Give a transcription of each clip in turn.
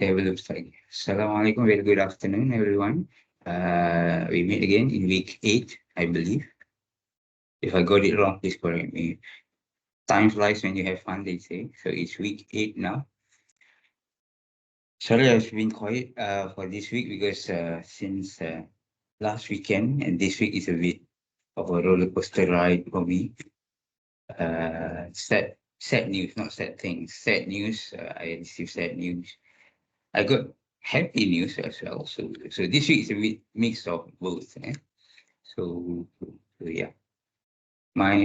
Assalamualaikum, very good afternoon, everyone. We meet again in week 8, I believe. If I got it wrong, please correct me. Time flies when you have fun, they say. So it's week 8 now. Sorry, I've been quiet for this week because since last weekend and this week is a bit of a roller coaster ride for me. Sad news, not sad things. Sad news. I received sad news. I got happy news as well. So this week is a bit mix of both. So yeah, my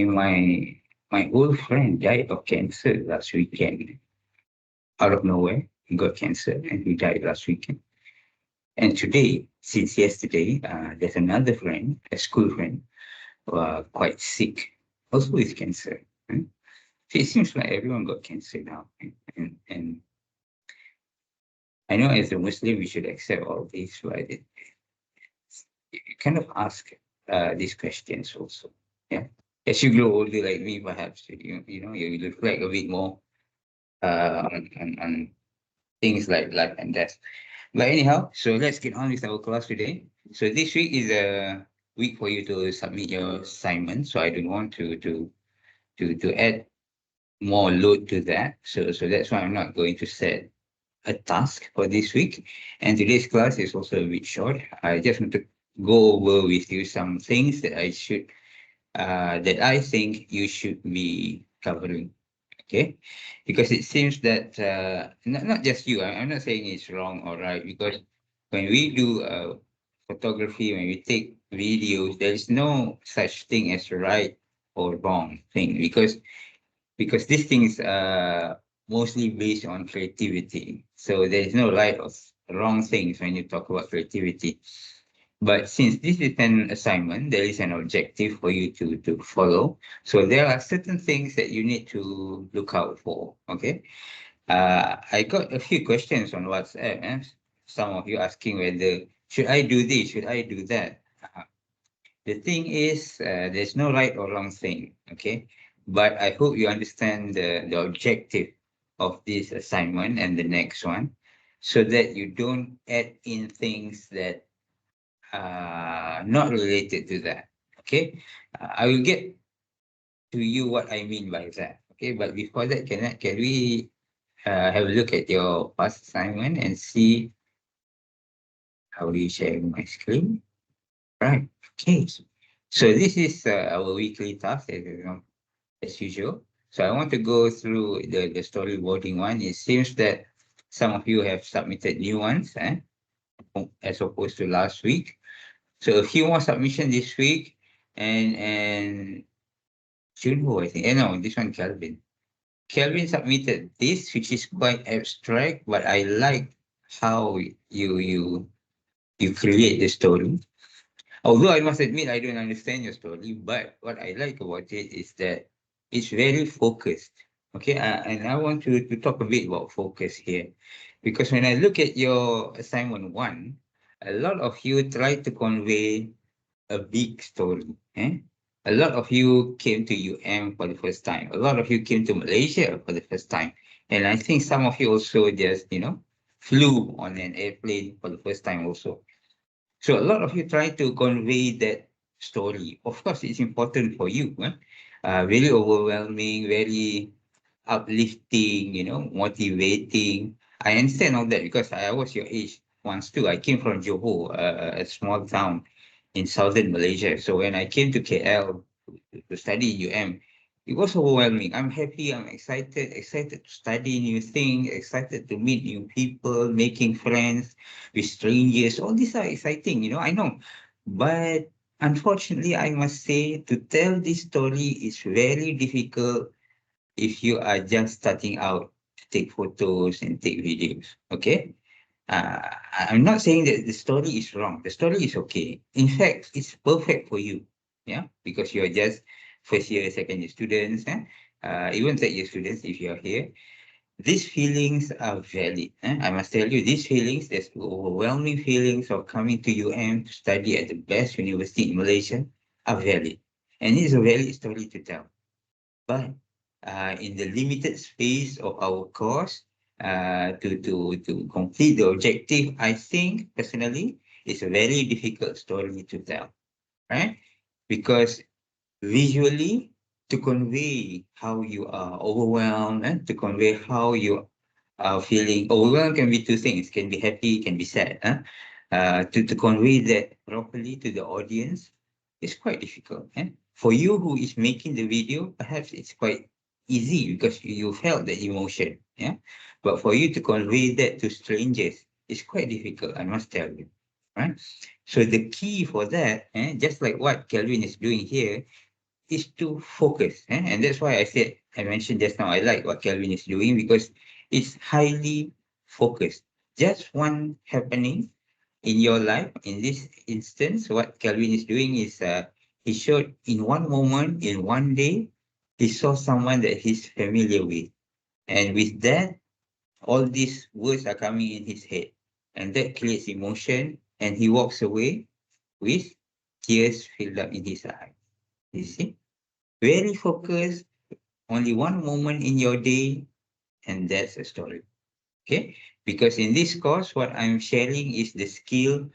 my old friend died of cancer last weekend. Out of nowhere, he got cancer and he died last weekend. And today, since yesterday, there's another friend, a school friend, quite sick, also with cancer. So it seems like everyone got cancer now, and I know as a Muslim we should accept all this, but you kind of ask these questions also. Yeah. As you grow older like me, perhaps you reflect a bit more on things like life and death. But anyhow, so let's get on with our class today. So this week is a week for you to submit your assignment. So I don't want to add more load to that. So that's why I'm not going to set a task for this week. And today's class is also a bit short. I just want to go over with you some things that I think you should be covering. Okay, because it seems that not just you. I'm not saying it's wrong or right, because when we do photography, when we take videos, there is no such thing as right or wrong thing, because these things are mostly based on creativity. So there is no right or wrong things when you talk about creativity. But since this is an assignment, there is an objective for you to follow. So there are certain things that you need to look out for. Okay. I got a few questions on WhatsApp. Some of you asking whether should I do this, should I do that. The thing is, there's no right or wrong thing. Okay. But I hope you understand the objective of this assignment and the next one, so that you don't add in things that not related to that. Okay, I will get to you what I mean by that. Okay, but before that, can we have a look at your past assignment and see how do you share my screen? Right. Okay. So this is our weekly task as usual. So I want to go through the storyboarding one. It seems that some of you have submitted new ones, as opposed to last week. So a few more submission this week, and Junho, I think. No, this one Kelvin. Kelvin submitted this, which is quite abstract, but I like how you create the story. Although I must admit I don't understand your story, but what I like about it is that it's very focused. Okay, and I want to talk a bit about focus here, because when I look at your assignment one, a lot of you try to convey a big story. A lot of you came to UM for the first time. A lot of you came to Malaysia for the first time. And I think some of you also just, flew on an airplane for the first time also. So a lot of you try to convey that story. Of course, it's important for you. Very overwhelming, very uplifting, motivating. I understand all that because I was your age once too. I came from Johor, a small town in southern Malaysia. So when I came to KL to study UM, it was overwhelming. I'm happy, I'm excited to study new things, excited to meet new people, making friends with strangers. All these are exciting, I know. But unfortunately, I must say to tell this story is very difficult if you are just starting out to take photos and take videos. Okay. I'm not saying that the story is wrong. The story is okay. In fact, it's perfect for you. Yeah, because you are just first year, second year students, even third year students. If you are here, these feelings are valid. I must tell you, these feelings, there's overwhelming feelings of coming to UM to study at the best university in Malaysia, are valid, and it's a valid story to tell. But in the limited space of our course, to complete the objective, I think personally it's a very difficult story to tell, right? Because visually, to convey how you are overwhelmed and to convey how you are feeling overwhelmed can be two things, can be happy, can be sad. To convey that properly to the audience is quite difficult. For you who is making the video, perhaps it's quite easy because you felt the emotion. Yeah. But for you to convey that to strangers is quite difficult, I must tell you. Right. So the key for that, just like what Kelvin is doing here, is to focus. And that's why I mentioned just now, I like what Kelvin is doing because it's highly focused. Just one happening in your life, in this instance, what Kelvin is doing is he showed in one moment, in one day, he saw someone that he's familiar with. And with that, all these words are coming in his head. And that creates emotion. And he walks away with tears filled up in his eyes. You see? Very focused, only one moment in your day, and that's a story. Okay? Because in this course, what I'm sharing is the skill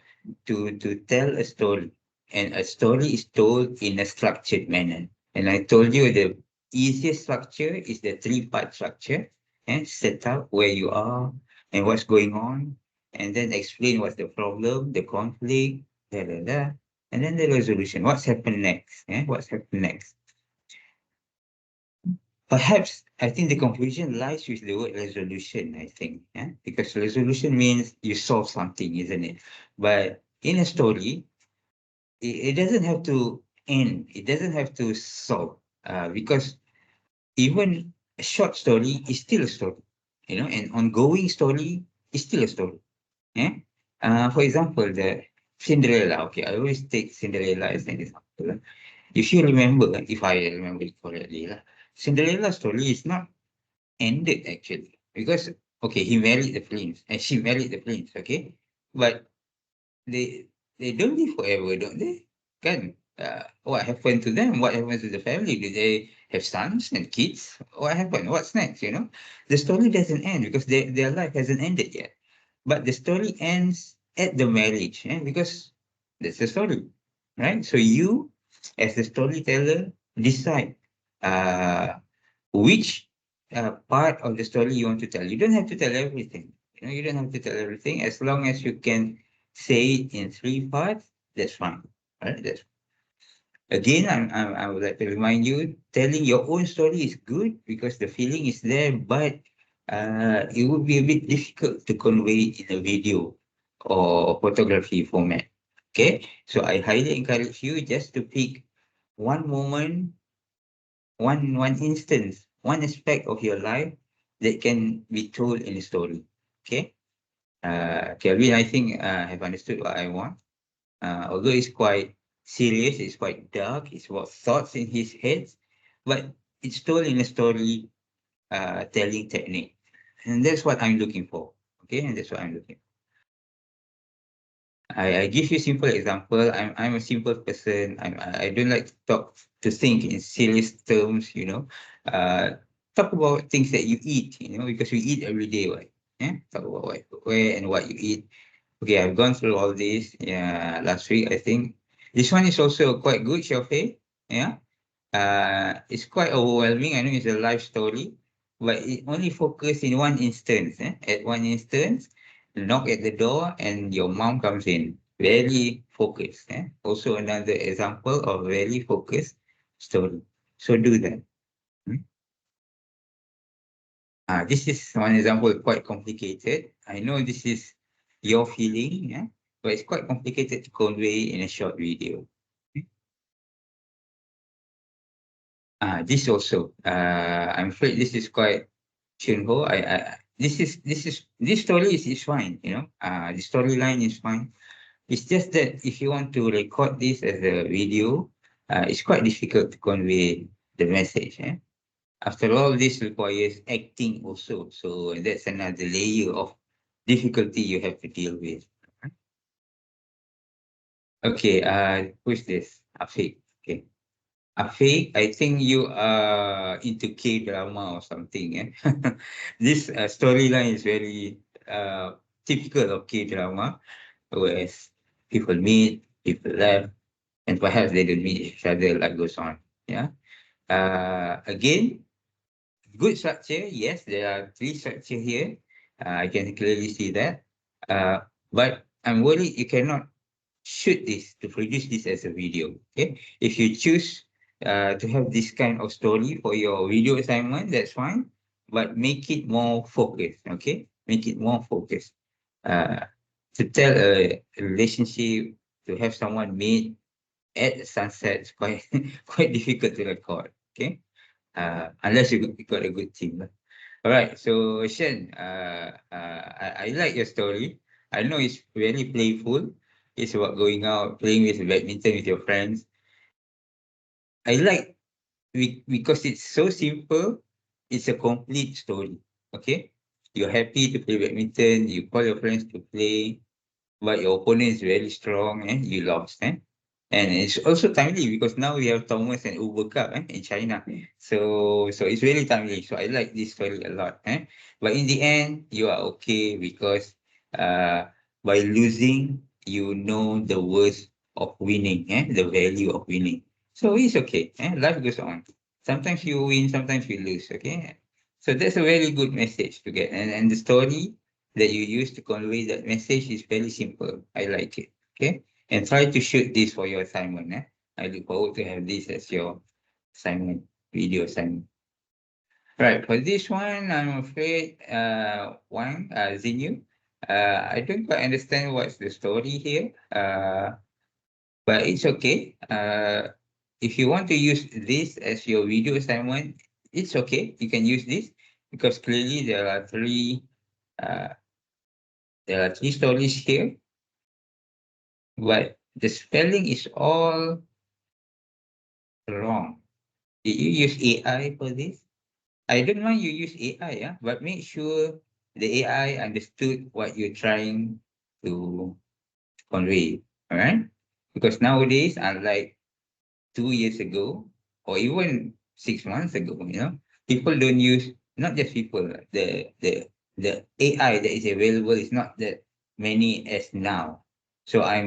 to tell a story. And a story is told in a structured manner. And I told you the easiest structure is the three-part structure. And set up where you are and what's going on. And then explain what's the problem, the conflict, da da da. And then the resolution. What's happened next? What's happened next? Perhaps I think the confusion lies with the word resolution, I think. Yeah? Because resolution means you solve something, isn't it? But in a story, it doesn't have to end, it doesn't have to solve. Because even a short story is still a story, an ongoing story is still a story. Yeah? For example, the Cinderella. Okay, I always take Cinderella as an example. If you remember, if I remember it correctly, Cinderella story is not ended actually because okay, he married the prince and she married the prince, okay, but they they don't live forever, don't they? Can what happened to them? What happened to the family? Do they have sons and kids? What happened? What's next? The story doesn't end because their life hasn't ended yet, but the story ends at the marriage, because that's the story, right? So you, as the storyteller, decide. Which part of the story you want to tell. You don't have to tell everything. You don't have to tell everything. As long as you can say it in three parts, that's fine. Right? Again, I would like to remind you, telling your own story is good because the feeling is there, but it would be a bit difficult to convey in a video or photography format. Okay, so I highly encourage you just to pick one moment, one instance, one aspect of your life that can be told in a story. Okay. Kelvin, I think have understood what I want. Although it's quite serious, it's quite dark, it's about thoughts in his head, but it's told in a story telling technique. And that's what I'm looking for. Okay, and that's what I'm looking for. I give you simple example. I'm a simple person. I don't like to talk to think in serious terms. Talk about things that you eat. Because we eat every day. Right? Yeah. Talk about where and what you eat. Okay, I've gone through all this. Yeah, last week I think this one is also quite good, Shafi. Yeah. It's quite overwhelming. I know it's a life story, but it only focused in one instance. At one instance, knock at the door and your mom comes in. Very focused. Also another example of very focused story. So do that. Hmm? This is one example quite complicated. I know this is your feeling, but it's quite complicated to convey in a short video. This also, I'm afraid this is quite Chunho. This story is fine, the storyline is fine. It's just that if you want to record this as a video, it's quite difficult to convey the message. After all, this requires acting also. So that's another layer of difficulty you have to deal with. Okay, who's this? Afiq. Okay. Afiq, I think you are into K-drama or something, eh? This storyline is very typical of K-drama, whereas people meet, people left, and perhaps they don't meet each other, like goes on. Yeah. Again, good structure. Yes, there are three structure here. I can clearly see that. But I'm worried you cannot shoot this to produce this as a video. Okay, if you choose to have this kind of story for your video assignment, that's fine, but make it more focused. Okay, make it more focused. uh, to tell a relationship, to have someone meet at the sunset is quite quite difficult to record. Okay, unless you got a good team lah. All right, so Shen, I like your story. I know it's very playful. It's about going out, playing with badminton with your friends. I like because it's so simple. It's a complete story. Okay, you're happy to play badminton. You call your friends to play, but your opponent is very strong and you lost. And it's also timely because now we have Thomas and Uber Cup in China. So it's really timely. So I like this story a lot. But in the end, you are okay because uh, by losing, you know the worth of winning, the value of winning. So it's okay. Life goes on. Sometimes you win, sometimes you lose. Okay. So that's a very good message to get. And the story that you use to convey that message is very simple. I like it. Okay. And try to shoot this for your assignment. I look forward to have this as your assignment, video assignment. Right. For this one, I'm afraid Zinu, I don't quite understand what's the story here. But it's okay. If you want to use this as your video assignment, it's okay. You can use this because clearly uh, there are three stories here, but the spelling is all wrong. Did you use AI for this? I don't mind you use AI, but make sure the AI understood what you're trying to convey. All right? Because nowadays, unlike 2 years ago, or even 6 months ago, people don't use, not just people, the AI that is available is not that many as now. So I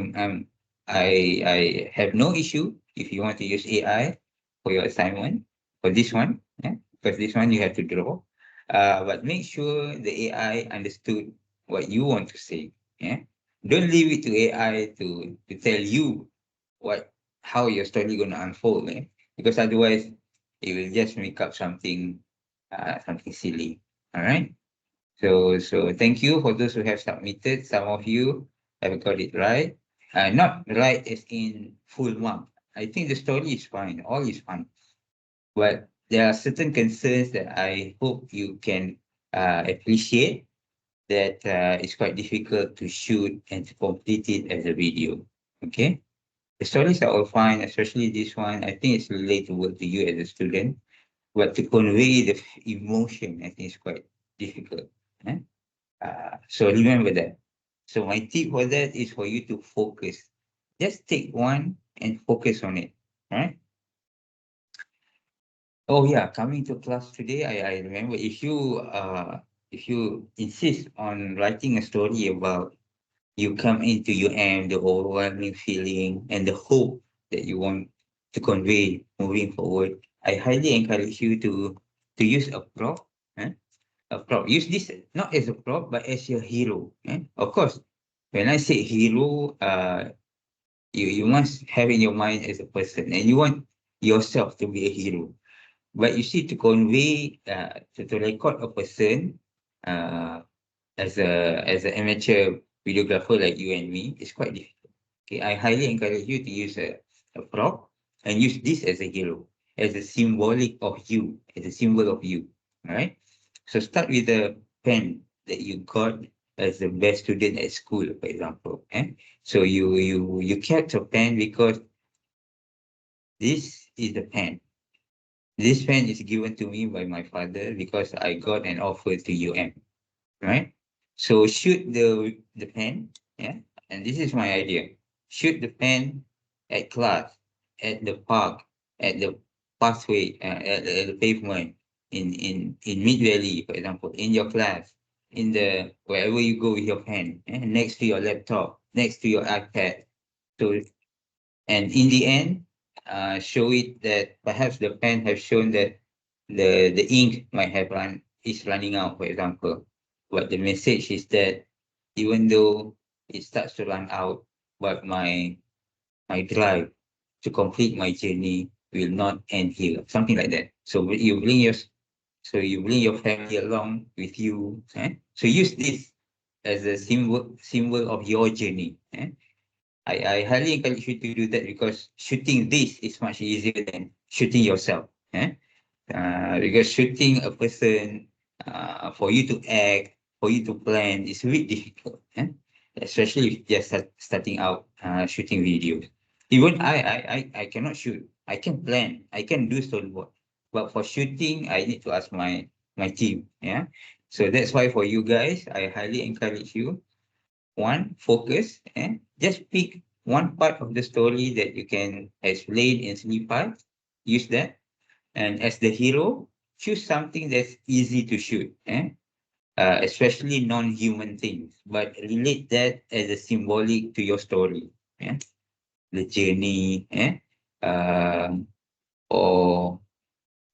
have no issue if you want to use AI for your assignment for this one, because this one you have to draw. But make sure the AI understood what you want to say. Yeah. Don't leave it to AI to tell you what how your story gonna unfold, because otherwise it will just make up something silly. All right. So thank you for those who have submitted. Some of you have got it right. Not right as in full mark. I think the story is fine. All is fine. But there are certain concerns that I hope you can appreciate that it's quite difficult to shoot and to complete it as a video. Okay. The stories are all fine, especially this one. I think it's relatable to you as a student, but to convey the emotion, I think it's quite difficult. eh? So remember that. So my tip for that is for you to focus. Just take one and focus on it. Right? Oh yeah, coming to class today, I remember if you insist on writing a story about you come into UM, the overwhelming feeling and the hope that you want to convey moving forward, I highly encourage you to use a prop. A prop. Use this not as a prop, but as your hero. Of course, when I say hero, you must have in your mind as a person, and you want yourself to be a hero. But you see, to convey, to record a person, uh, as an amateur videographer like you and me, it's quite difficult. Okay, I highly encourage you to use a prop and use this as a hero, as a symbolic of you, as a symbol of you. All right. So start with the pen that you got as the best student at school, for example. So you kept a pen because this is the pen. This pen is given to me by my father because I got an offer to UM. Right? So shoot the pen, and this is my idea. Shoot the pen at class, at the park, at the pathway, at the pavement, in Mid Valley, for example, in your class, in the wherever you go with your pen, next to your laptop, next to your iPad. So, and in the end, show it that perhaps the pen has shown that the ink might have is running out, for example. But the message is that even though it starts to run out, but my drive to complete my journey will not end here. Something like that. So you bring your family along with you. So use this as a symbol of your journey. I highly encourage you to do that, because shooting this is much easier than shooting yourself. Because shooting a person, for you to act, for you to plan, is really difficult. Especially if you're starting out shooting videos. Even I cannot shoot. I can plan. I can do storyboard. But for shooting, I need to ask my team. Yeah. So that's why for you guys, I highly encourage you. One, focus, and just pick one part of the story that you can explain in 3 parts. Use that. And as the hero, choose something that's easy to shoot, especially non-human things, but relate that as a symbolic to your story, the journey, um, or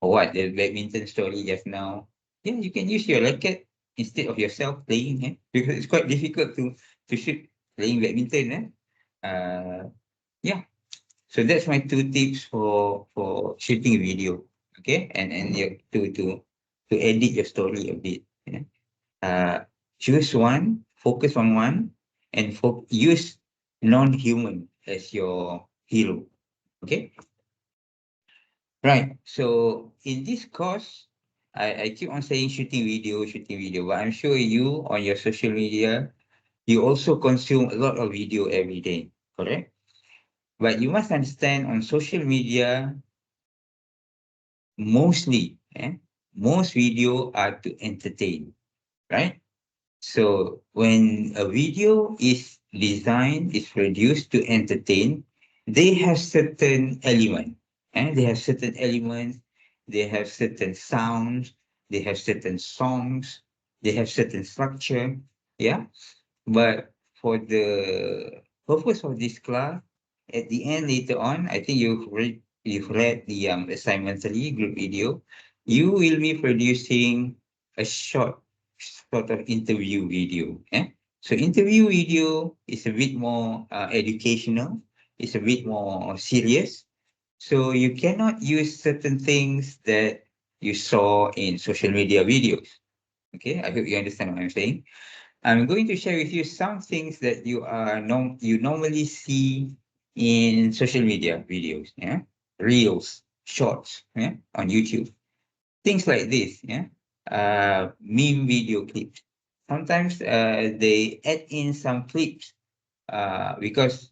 what, the badminton story just now. Yeah, you can use your racket instead of yourself playing, because it's quite difficult to shoot playing badminton. Yeah, so that's my 2 tips for shooting video. Okay, and to edit your story a bit. Uh, Choose one, focus on one, and use non-human as your hero. Okay, right. So in this course, I keep on saying shooting video, but I'm sure you on your social media, you also consume a lot of video every day, correct? But you must understand, on social media, mostly, most video are to entertain, right? So when a video is designed, is produced to entertain, they have certain elements. They have certain elements, they have certain sounds, they have certain songs, they have certain structure. Yeah. But for the purpose of this class, at the end later on, I think you've read the assignment 3 group video. You will be producing a short sort of interview video. So interview video is a bit more educational. It's a bit more serious. So you cannot use certain things that you saw in social media videos. Okay, I hope you understand what I'm saying. I'm going to share with you some things that you normally see in social media videos, reels, shorts, on YouTube. Things like this, meme video clips. Sometimes they add in some clips because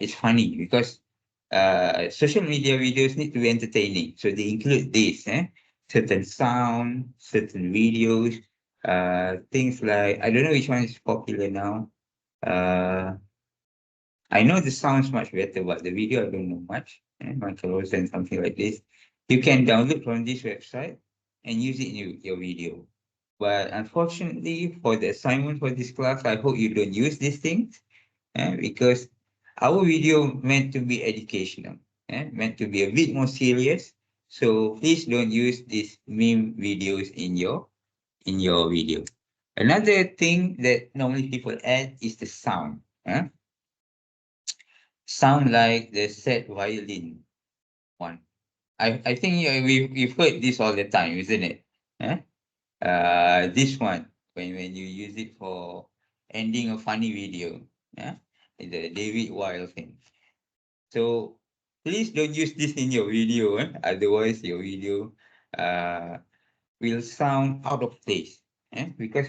it's funny, because social media videos need to be entertaining. So they include this, certain sound, certain videos, things like, I don't know which one is popular now. Uh, I know the sounds much better, but the video I don't know much. Michael and something like this. You can download from this website and use it in your video. But unfortunately, for the assignment for this class, I hope you don't use these things, because our video meant to be educational, meant to be a bit more serious. So please don't use these meme videos in your video. Another thing that normally people add is the sound. Sound like the sad violin one. I think we've heard this all the time, isn't it? Eh? This one, when you use it for ending a funny video, yeah, the David Wild thing. So please don't use this in your video, otherwise your video uh, will sound out of place. Because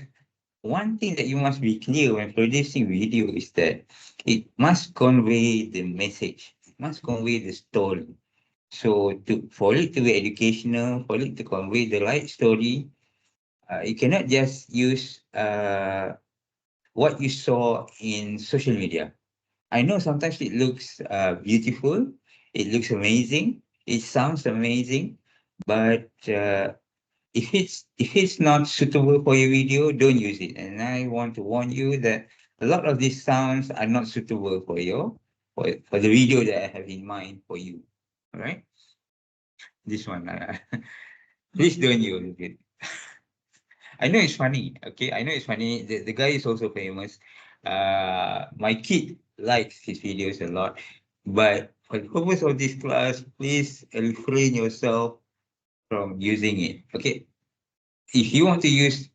one thing that you must be clear when producing video is that it must convey the message, it must convey the story. So for it to be educational, for it to convey the right story, you cannot just use what you saw in social media. I know sometimes it looks beautiful, it looks amazing, it sounds amazing, but if it's not suitable for your video, don't use it. And I want to warn you that a lot of these sounds are not suitable for for the video that I have in mind for you. All right, this one, please don't use it. I know it's funny. Okay, I know it's funny. The guy is also famous. My kid likes his videos a lot, but for the purpose of this class, please refrain yourself from using it. Okay, if you want to use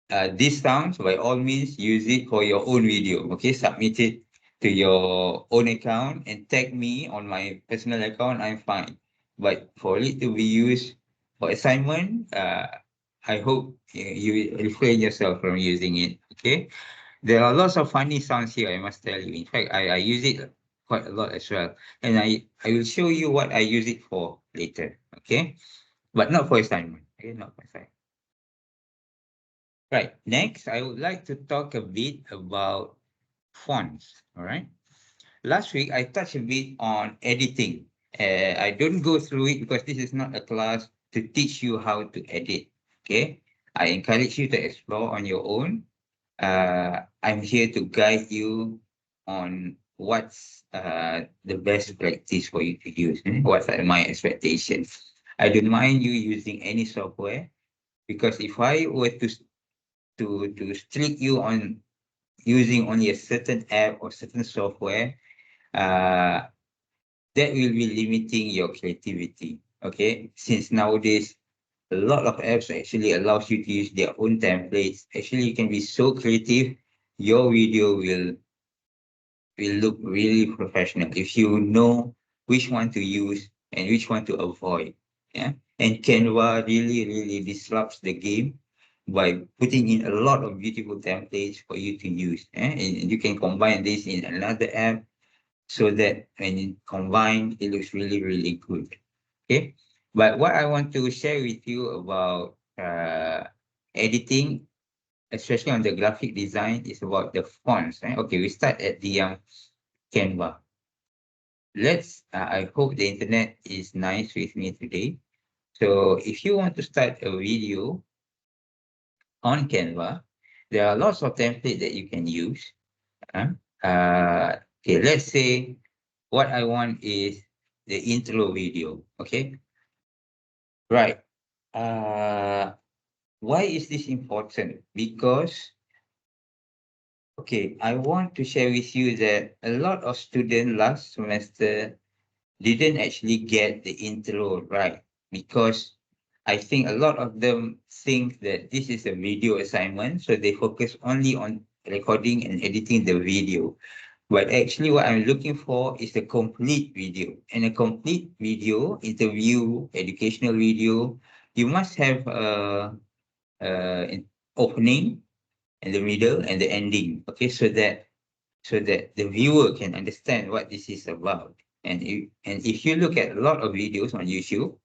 this sounds, by all means, use it for your own video. Okay, submit it to your own account and tag me on my personal account. I'm fine. But for it to be used for assignment, I hope you refrain yourself from using it. Okay, there are lots of funny sounds here. I must tell you. In fact, I use it quite a lot as well, and I will show you what I use it for later. Okay, but not for assignment. Okay, not for assignment. Right. Next, I would like to talk a bit about fonts. All right. Last week, I touched a bit on editing. I don't go through it because this is not a class to teach you how to edit. Okay. I encourage you to explore on your own. I'm here to guide you on what's the best practice for you to use. What are my expectations? I don't mind you using any software because if I were to strict you on using only a certain app or certain software, uh, that will be limiting your creativity. Okay, since nowadays a lot of apps actually allows you to use their own templates. Actually, you can be so creative. Your video will look really professional if you know which one to use and which one to avoid. Yeah. And Canva really disrupts the game by putting in a lot of beautiful templates for you to use. And you can combine this in another app so that when you combine, it looks really good. Okay. But what I want to share with you about editing, especially on the graphic design, is about the fonts. Okay, we start at the Canva. I hope the internet is nice with me today. So if you want to start a video on Canva, there are lots of templates that you can use. Okay, let's say what I want is the intro video. Okay, right. Uh, why is this important? Because, okay, I want to share with you that a lot of students last semester didn't actually get the intro right because I think a lot of them think that this is a video assignment, so they focus only on recording and editing the video. But actually, what I'm looking for is a complete video. And a complete video, interview, educational video, you must have an opening and the middle and the ending. Okay, so that the viewer can understand what this is about. And if you look at a lot of videos on YouTube,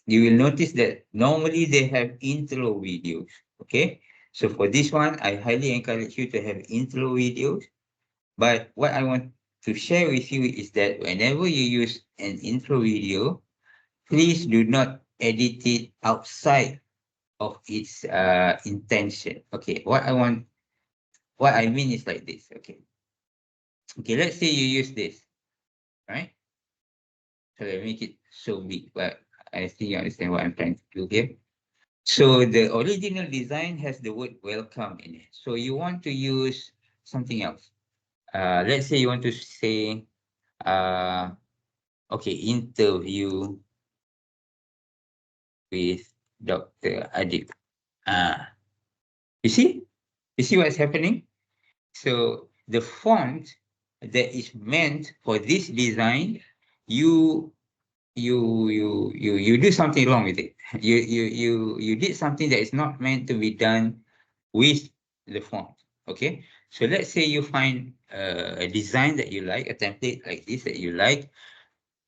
you will notice that normally they have intro videos. Okay, so for this one, I highly encourage you to have intro videos. But what I want to share with you is that whenever you use an intro video, please do not edit it outside of its intention. Okay, what I mean is like this. Okay, let's say you use this, right? So let me make it so big, but I think you understand what I'm trying to do here. So the original design has the word welcome in it. So you want to use something else. Let's say you want to say, uh, okay, interview with Dr. Adib. Ah, you see? You see what's happening? So the font that is meant for this design, you you do something wrong with it. You did something that is not meant to be done with the font. Okay. So let's say you find a design that you like, a template like this that you like.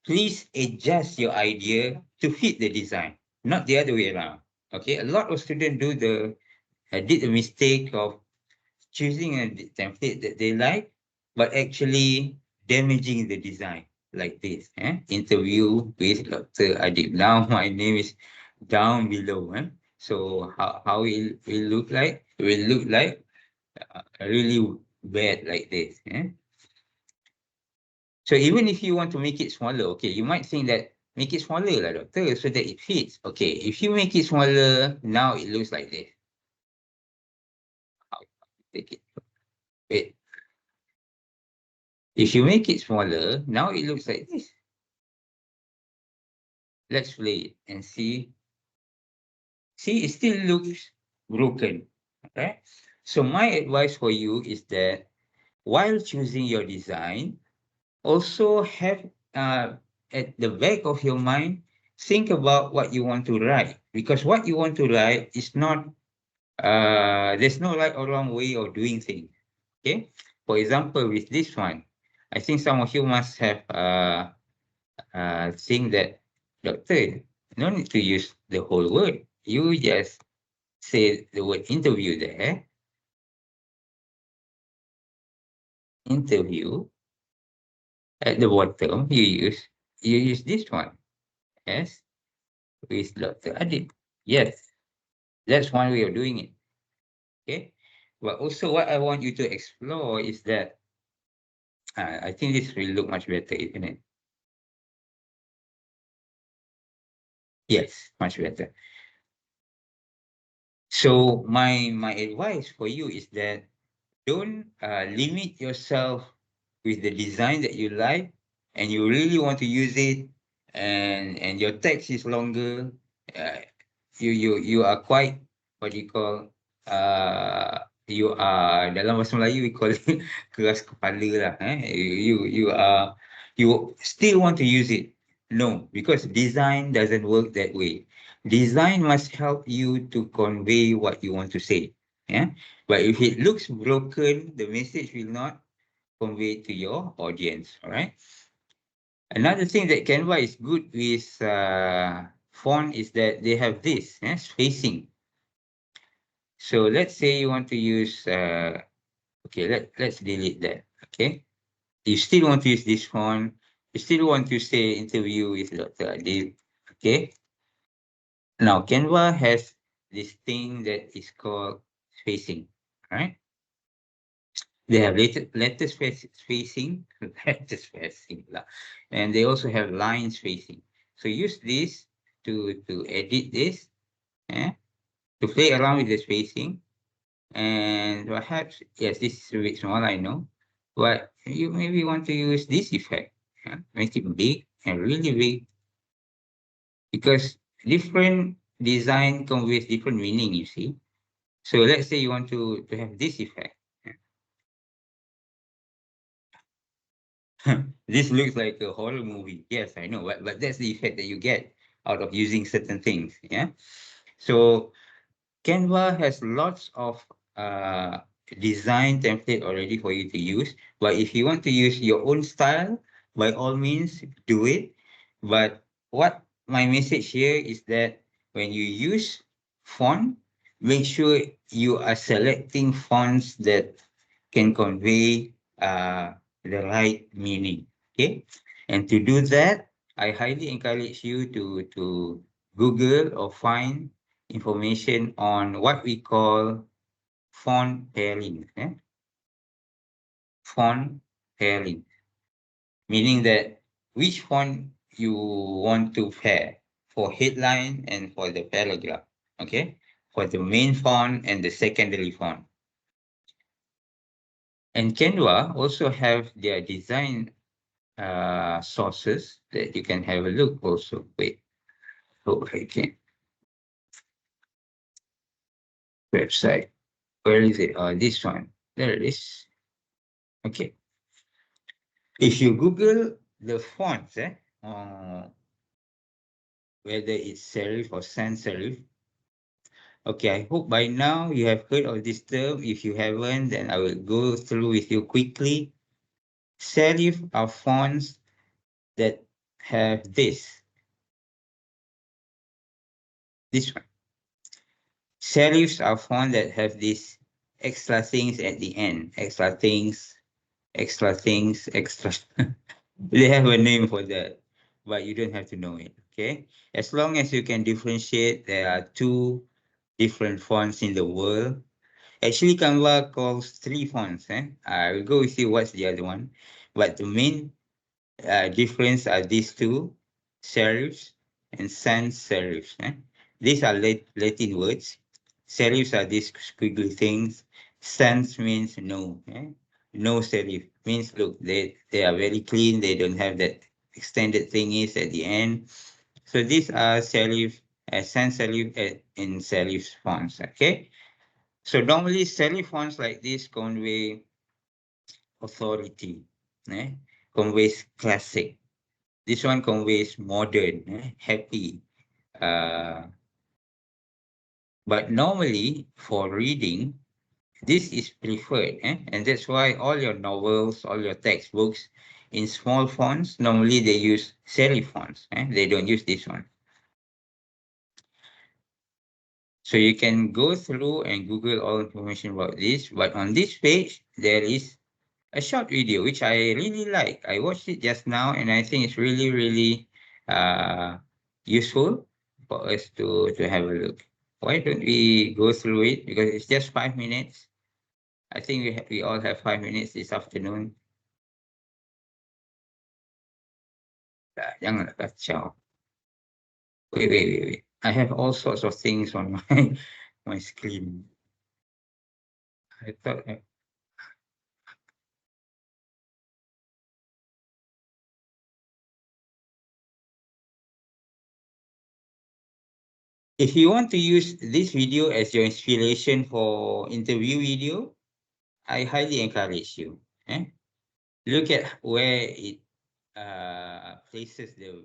Please adjust your idea to fit the design, not the other way around. Okay. A lot of students did the mistake of choosing a template that they like, but actually damaging the design. like this. Interview with Dr. Adib. Now my name is down below. So how will look like? It will look like really bad like this. So even if you want to make it smaller, okay, you might think that make it smaller, lah, doctor, so that it fits. Okay, if you make it smaller, now it looks like this. How take it? Wait. If you make it smaller, now it looks like this. Let's play it and see. See, it still looks broken. Okay. So my advice for you is that while choosing your design, also have at the back of your mind, think about what you want to write. Because what you want to write is not, there's no right or wrong way of doing things. Okay. For example, with this one, I think some of you must have think that, doctor, no need to use the whole word. You just say the word interview there. Interview. At the bottom, you use this one. Yes, with Dr. Adib. Yes, that's one way of doing it. Okay. But also what I want you to explore is that I think this will look much better, isn't it? Yes, much better. So my advice for you is that don't limit yourself with the design that you like and you really want to use it, and your text is longer. uh, you are quite, what do you call, you are, dalam bahasa Melayu we call it keras kepala lah. You still want to use it. No, because design doesn't work that way. Design must help you to convey what you want to say. Yeah. But if it looks broken, the message will not convey to your audience. All right. Another thing that Canva is good with font is that they have this spacing. So let's say you want to use, okay, let's delete that. Okay. You still want to use this font. You still want to say interview with Dr. Adil. Okay. Now Canva has this thing that is called spacing. Right. They have letter spacing, letter spacing, lah. And they also have line spacing. So use this to edit this, eh? To play around with the spacing, and perhaps yes, this is a bit small, I know, but you maybe want to use this effect, make it big and really big, because different design conveys different meaning. You see, so let's say you want to have this effect. This looks like a horror movie. Yes, I know, but that's the effect that you get out of using certain things. Yeah. So Canva has lots of design template already for you to use. But if you want to use your own style, by all means, do it. But what my message here is that when you use font, make sure you are selecting fonts that can convey the right meaning. Okay. And to do that, I highly encourage you to Google or find information on what we call font pairing. Font pairing, meaning that which font you want to pair for headline and for the paragraph. Okay, for the main font and the secondary font. And Canva also have their design sources that you can have a look also. Wait, oh, okay, website. Where is it? This one. There it is. Okay. If you Google the fonts, whether it's serif or sans serif, okay, I hope by now you have heard of this term. If you haven't, then I will go through with you quickly. Serif are fonts that have this one. Serifs are fonts that have these extra things at the end, extra things, extra things, extra. They have a name for that, but you don't have to know it. Okay, as long as you can differentiate, there are two different fonts in the world. Actually, Canva calls three fonts. I will go with you. What's the other one? But the main difference are these two, serifs and sans serifs. These are Latin words. Serifs are these squiggly things. Sans means no. No serif means look, they are very clean. They don't have that extended thingies at the end. So these are serif, sans serif in serif fonts. Okay. So normally serif fonts like this convey authority, conveys classic. This one conveys modern, happy. Uh, but normally for reading, this is preferred. And that's why all your novels, all your textbooks in small fonts, normally they use serif fonts. They don't use this one. So you can go through and Google all information about this. But on this page, there is a short video which I really like. I watched it just now and I think it's really, really useful for us to have a look. Why don't we go through it? Because it's just 5 minutes. I think we all have 5 minutes this afternoon. Janganlah kacau. Wait. I have all sorts of things on my my screen. I thought if you want to use this video as your inspiration for interview video, I highly encourage you. Look at where it places the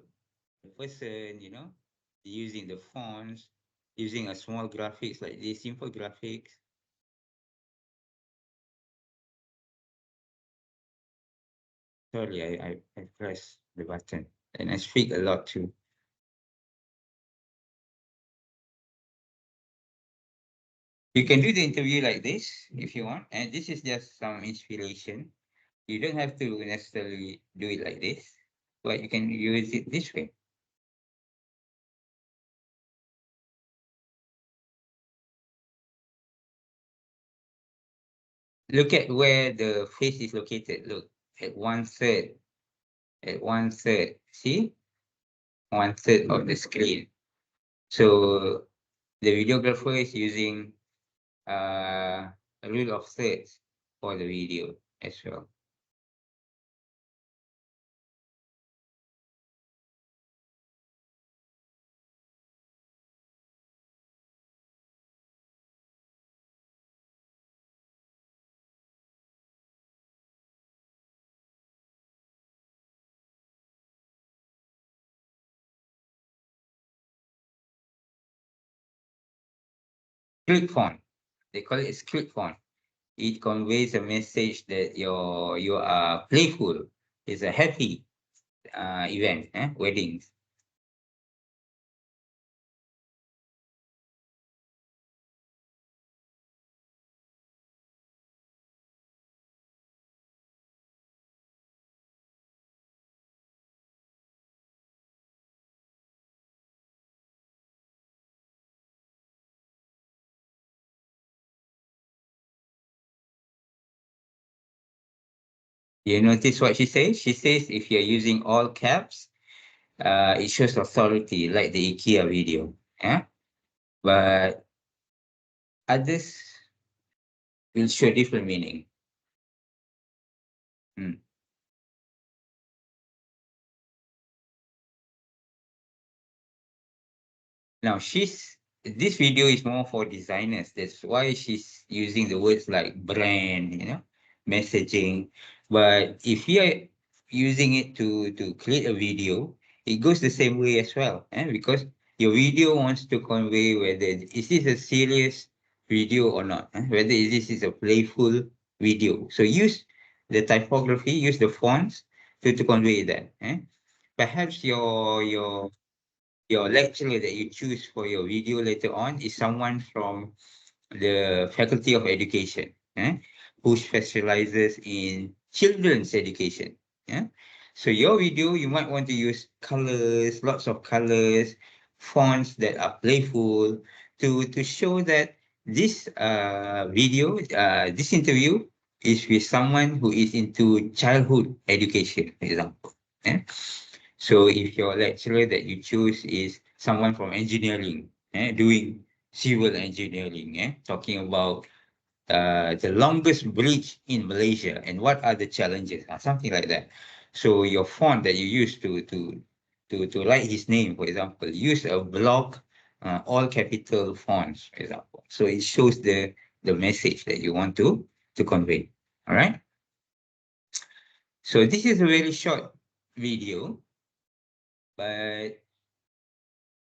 person, using the fonts, using a small graphics like this, simple graphics. Sorry, I press the button and I speak a lot too. You can do the interview like this if you want, and this is just some inspiration. You don't have to necessarily do it like this, but you can use it this way. Look at where the face is located. Look at one third. See, one third of the screen. So the videographer is using a rule of thirds for the video as well. Click font. They call it click font. It conveys a message that you are playful. It's a happy event, weddings. You notice what she says? She says if you're using all caps, it shows authority, like the IKEA video. Yeah, but others will show different meaning. Hmm. Now this video is more for designers. That's why she's using the words like brand, messaging. But if you're using it to create a video, it goes the same way as well. Because your video wants to convey whether is this a serious video or not, whether this is a playful video. So use the typography, use the fonts to convey that. Perhaps your lecturer that you choose for your video later on is someone from the Faculty of Education, who specializes in children's education. Yeah? So your video, you might want to use colors, lots of colors, fonts that are playful to show that this this interview is with someone who is into childhood education, for example. Yeah? So if your lecturer that you choose is someone from engineering, doing civil engineering, talking about the longest bridge in Malaysia and what are the challenges, something like that. So your font that you use to write his name, for example, use a block, all capital fonts, for example. So it shows the message that you want to convey. All right. So this is a very short video, but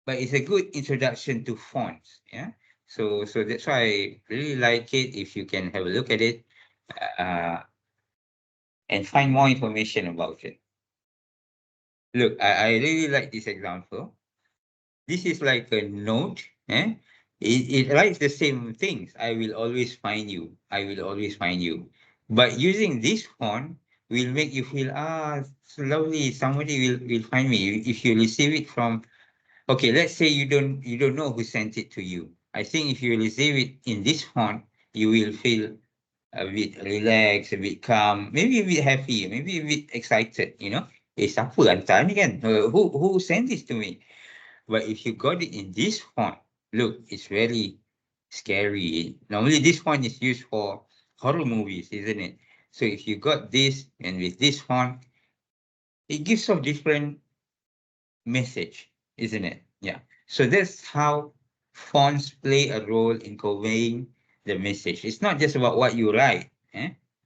it's a good introduction to fonts. Yeah. So that's why I really like it. If you can have a look at it, uh, and find more information about it. Look, I really like this example. This is like a note. It writes the same things. I will always find you. I will always find you. But using this font will make you feel, slowly somebody will find me. If you receive it from, okay, let's say you don't know who sent it to you. I think if you receive it in this font, you will feel a bit relaxed, a bit calm, maybe a bit happy, maybe a bit excited, siapa hantar ni kan? Who sent this to me? But if you got it in this font, look, it's very scary. Normally, this font is used for horror movies, isn't it? So if you got this and with this font, it gives off different message, isn't it? Yeah. So that's how fonts play a role in conveying the message. It's not just about what you write,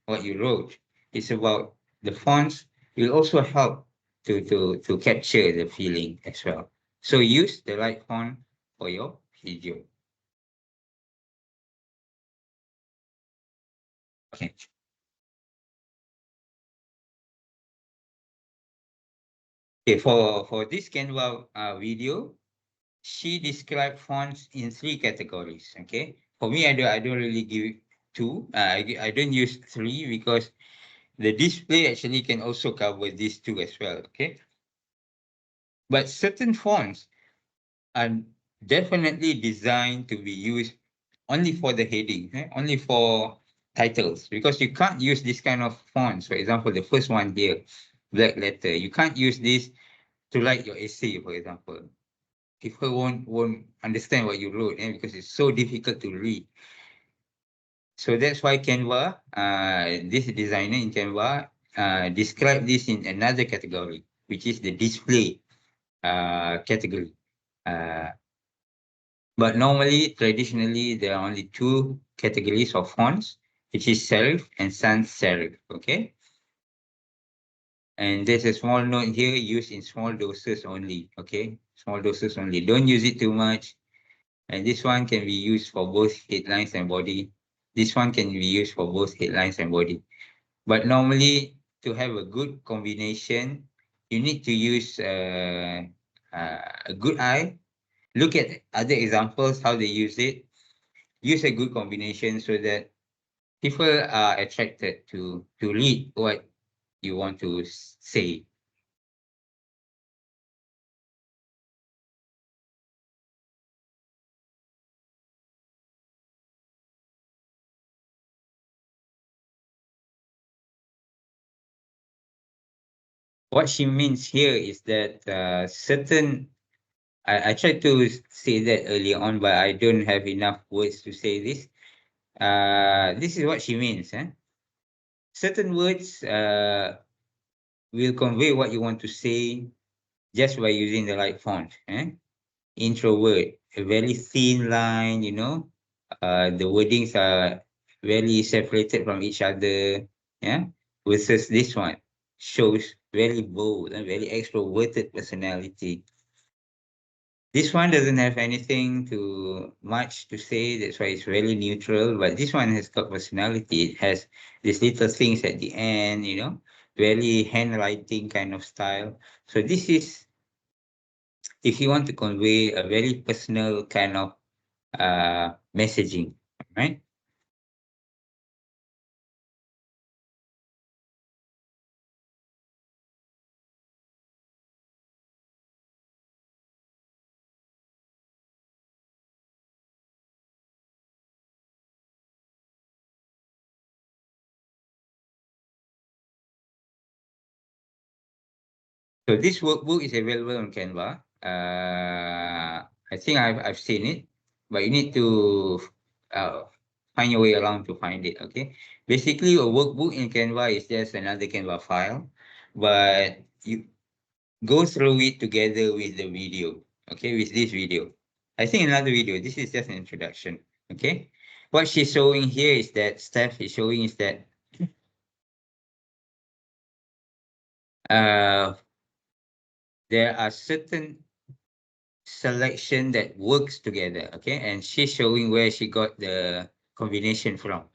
what you wrote. It's about the fonts will also help to capture the feeling as well. So use the right font for your video. Okay. Okay, for this Canva video, she described fonts in three categories. Okay. For me, I don't really give two. I don't use three because the display actually can also cover these two as well. Okay. But certain fonts are definitely designed to be used only for the heading, only for titles, because you can't use this kind of fonts. For example, the first one here, black letter. You can't use this to write your essay, for example. People won't understand what you wrote, because it's so difficult to read. So that's why Canva, this designer in Canva, describe this in another category, which is the display category. Uh, but normally, traditionally, there are only two categories of fonts, which is serif and sans serif. Okay, and there's a small note here: used in small doses only. Okay, small doses only. Don't use it too much. And this one can be used for both headlines and body. This one can be used for both headlines and body. But normally, to have a good combination, you need to use a good eye. Look at other examples, how they use it. Use a good combination so that people are attracted to read what you want to say. What she means here is that certain I tried to say that earlier on, but I don't have enough words to say this. This is what she means. Certain words will convey what you want to say just by using the right font. Introvert, a very thin line, the wordings are very separated from each other. Yeah, versus this one shows very bold and very extroverted personality. This one doesn't have anything too much to say. That's why it's very neutral. But this one has got personality. It has these little things at the end, very handwriting kind of style. So this is if you want to convey a very personal kind of messaging, right? So this workbook is available on Canva. I think I've seen it, but you need to uh, find your way around to find it. Okay. Basically, a workbook in Canva is just another Canva file, but you go through it together with the video. Okay, with this video. I think another video. This is just an introduction. Okay. What she's showing here is that Steph is showing is that uh there are certain selection that works together. Okay, and she's showing where she got the combination from.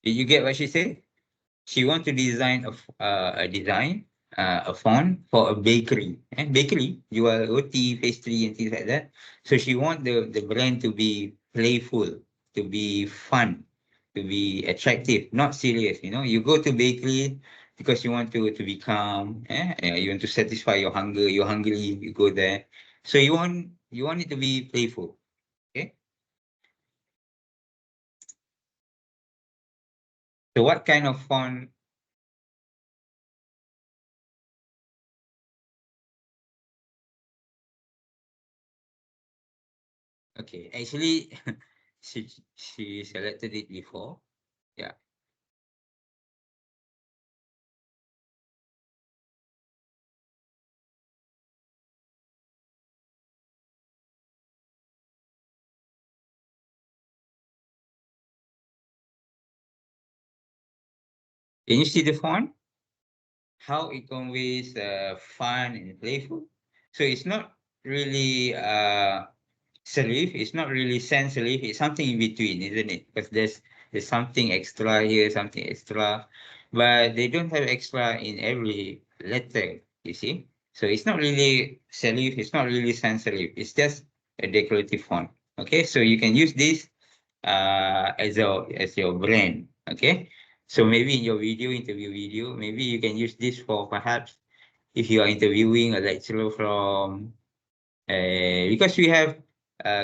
Did you get what she said? She want to design a design, a font for a bakery. Bakery, you are roti, pastry, and things like that. So she want the brand to be playful, to be fun, to be attractive, not serious. You know, you go to bakery because you want to be calm. You want to satisfy your hunger. You're hungry, you go there. So you want it to be playful. Okay. So what kind of font? Okay, actually, she selected it before. Yeah. Can you see the font? How it conveys fun and playful. So it's not really serif. It's not really sans serif. It's something in between, isn't it? Because there's something extra here, something extra, but they don't have extra in every letter. You see. So it's not really serif. It's not really sans serif. It's just a decorative font. Okay, so you can use this as your brand. Okay, so maybe in your interview video, maybe you can use this for perhaps if you are interviewing a lecturer from because we have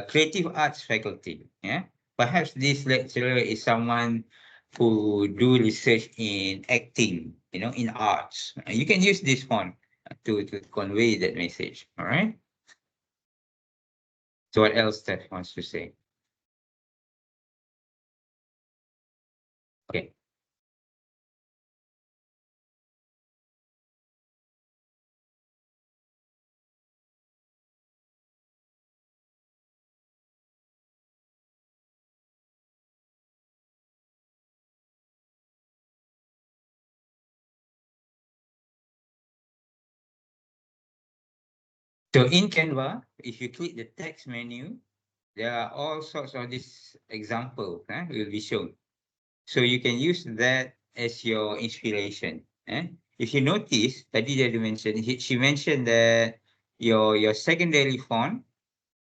creative arts faculty. Yeah, perhaps this lecturer is someone who do research in acting, in arts. You can use this font to convey that message. All right. So what else Steph wants to say? Okay. So in Canva, if you click the text menu, there are all sorts of this example will be shown. So you can use that as your inspiration. If you notice, tadi dia ada mention, she mentioned that your secondary font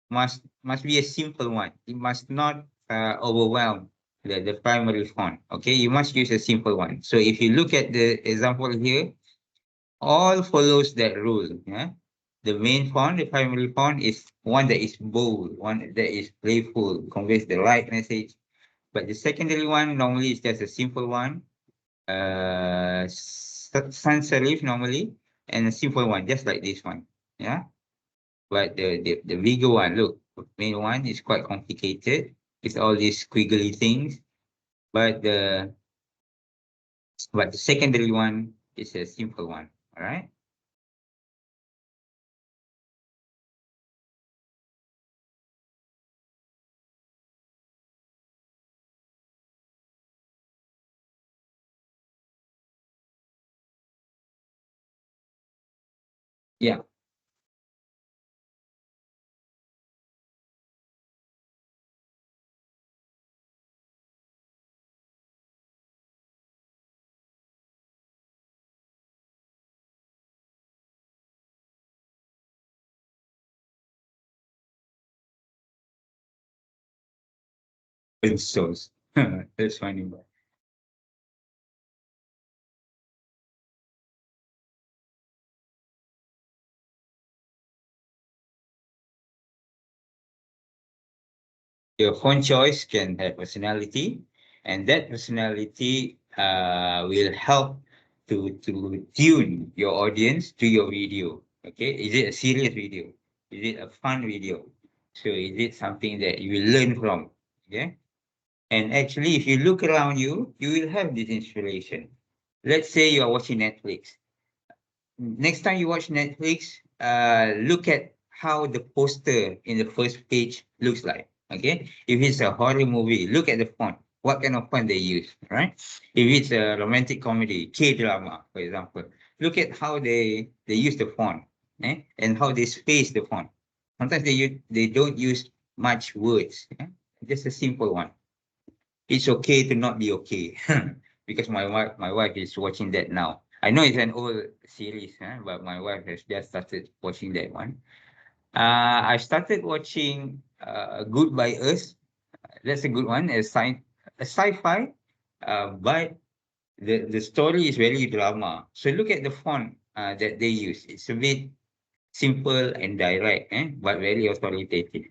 must be a simple one. It must not overwhelm the primary font. Okay, you must use a simple one. So if you look at the example here, all follows that rule. Yeah. The main font, the primary font is one that is bold, one that is playful, conveys the right message. But the secondary one normally is just a simple one, sans serif normally, and a simple one, just like this one. Yeah. But the bigger one, look, main one is quite complicated. It's all these squiggly things. But the secondary one is a simple one. All right. Yeah. Pencils. That's funny. Your phone choice can have personality, and that personality will help to tune your audience to your video. Okay, is it a serious video? Is it a fun video? So is it something that you will learn from? Okay, and actually, if you look around you, you will have this inspiration. Let's say you are watching Netflix. Next time you watch Netflix, look at how the poster in the first page looks like. Okay, if it's a horror movie, look at the font. What kind of font they use, right? If it's a romantic comedy, K drama, for example, look at how they use the font, and how they space the font. Sometimes they don't use much words, just a simple one. It's okay to not be okay, because my wife is watching that now. I know it's an old series, but my wife has just started watching that one. I started watching Goodbye Earth. That's a good one. A sci-fi, but the story is very drama. So look at the font that they use. It's a bit simple and direct, but very authoritative.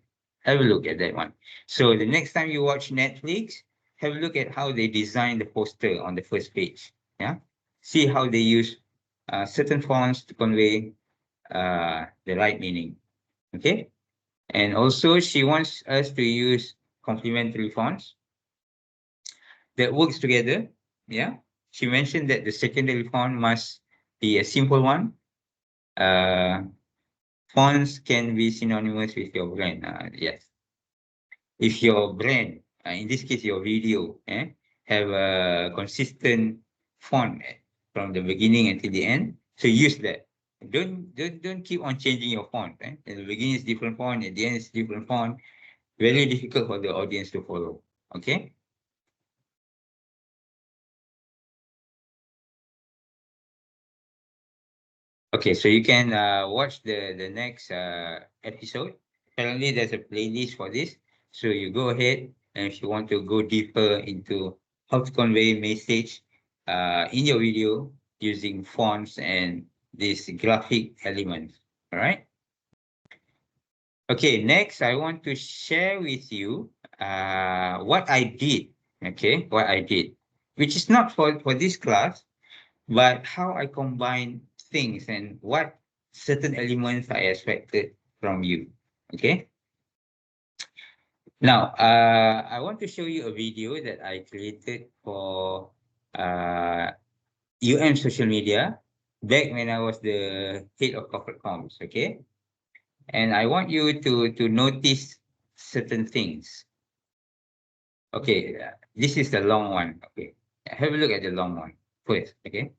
Have a look at that one. So the next time you watch Netflix, have a look at how they design the poster on the first page. Yeah, see how they use certain fonts to convey the right meaning. Okay, and also she wants us to use complementary fonts that works together. Yeah, she mentioned that the secondary font must be a simple one. Uh, Fonts can be synonymous with your brand. Yes. If your brand, in this case, your video, have a consistent font from the beginning until the end, so use that. Don't keep on changing your font. At the beginning is different font, at the end is different font. Very difficult for the audience to follow. Okay. Okay, so you can watch the next episode. Currently, there's a playlist for this, so you go ahead, and if you want to go deeper into how to convey message in your video using fonts and these graphic elements. All right. Okay, next I want to share with you what I did. Okay, what I did, which is not for this class, but how I combine things and what certain elements I expected from you. Okay. Now, I want to show you a video that I created for uh, social media back when I was the head of corporate comms. Okay. And I want you to notice certain things. Okay. This is the long one. Okay. Have a look at the long one first. Okay.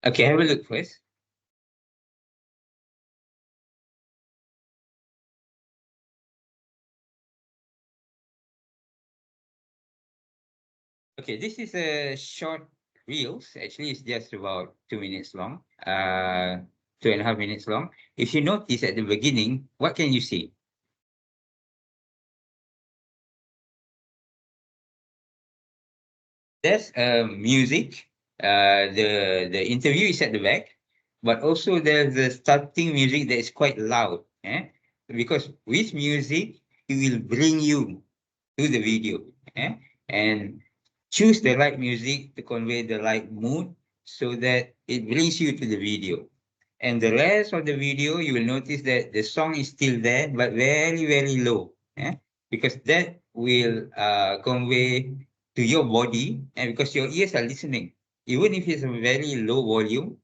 Okay. Have a look first. Okay, this is a short reels. Actually, it's just about 2 minutes long. 2.5 minutes long. If you notice at the beginning, what can you see? There's music. The interview is at the back, but also there's the starting music that is quite loud. Because with music, it will bring you to the video. And choose the right music to convey the right mood so that it brings you to the video. And the rest of the video, you will notice that the song is still there, but very, very low. Because that will convey to your body, and because your ears are listening. Even if it's a very low volume,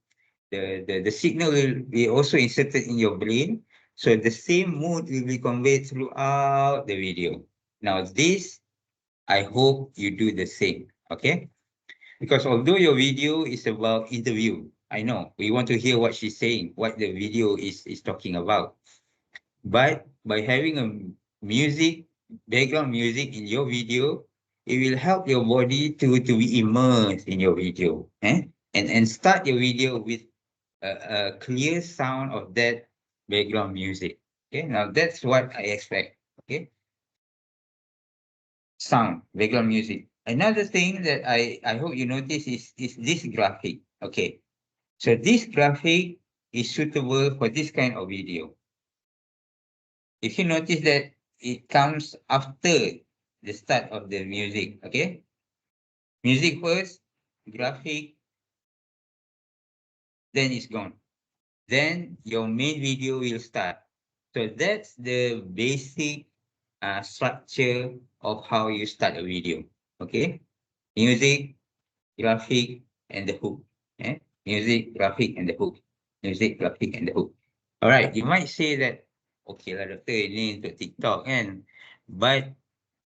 the signal will be also inserted in your brain. So the same mood will be conveyed throughout the video. Now, this I hope you do the same. Okay. Because although your video is about interview, I know we want to hear what she's saying, what the video is talking about. But by having a music, background music in your video, it will help your body to be immersed in your video. And start your video with a clear sound of that background music. Okay, now that's what I expect. Okay, sound, background music. Another thing that I hope you notice is this graphic. Okay, so this graphic is suitable for this kind of video. If you notice that it comes after the start of the music. Okay, music first, graphic, then it's gone. Then your main video will start. So that's the basic structure of how you start a video. Okay, music, graphic, and the hook. Eh? Music, graphic, and the hook. Music, graphic, and the hook. All right, you might say that, okay lah, doktor, ini untuk TikTok kan. But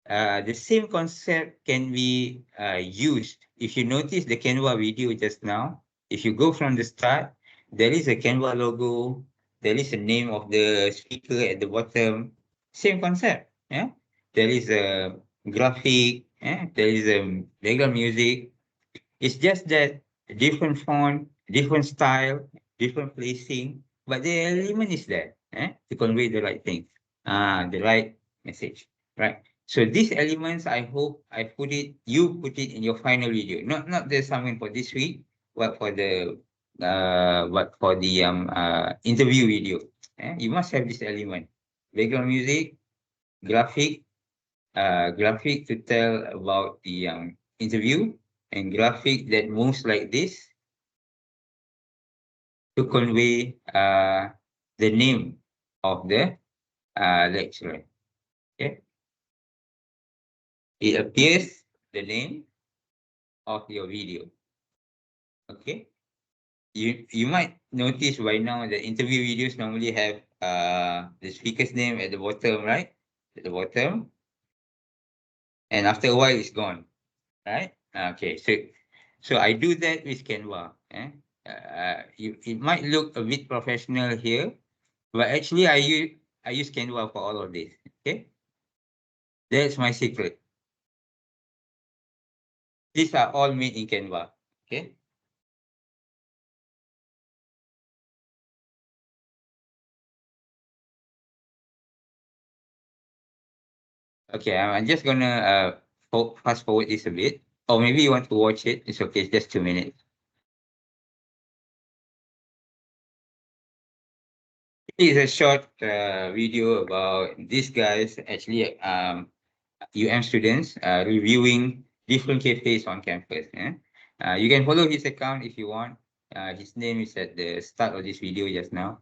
the same concept can be used. If you notice the Canva video just now, if you go from the start, there is a Canva logo, there is a name of the speaker at the bottom. Same concept. Yeah, there is a graphic. Yeah, there is a background music. It's just that different font, different style, different placing, but the element is there to convey the right thing, the right message, right? So these elements, I hope you put it in your final video, not the summon for this week, but for the interview video. You must have this element, background music, graphic, graphic to tell about the interview, and graphic that moves like this to convey the name of the lecturer. Okay, it appears the name of your video. Okay, you might notice by now that interview videos normally have the speaker's name at the bottom, right? At the bottom, and after a while it's gone, right? Okay, so I do that with Canva. It might look a bit professional here, but actually I use Canva for all of this. Okay, that's my secret. These are all made in Canva. Okay, okay. I'm just gonna fast forward this a bit, or maybe you want to watch it. It's okay. It's just 2 minutes. It's a short video about these guys actually students reviewing different cafes on campus. You can follow his account if you want. His name is at the start of this video just now.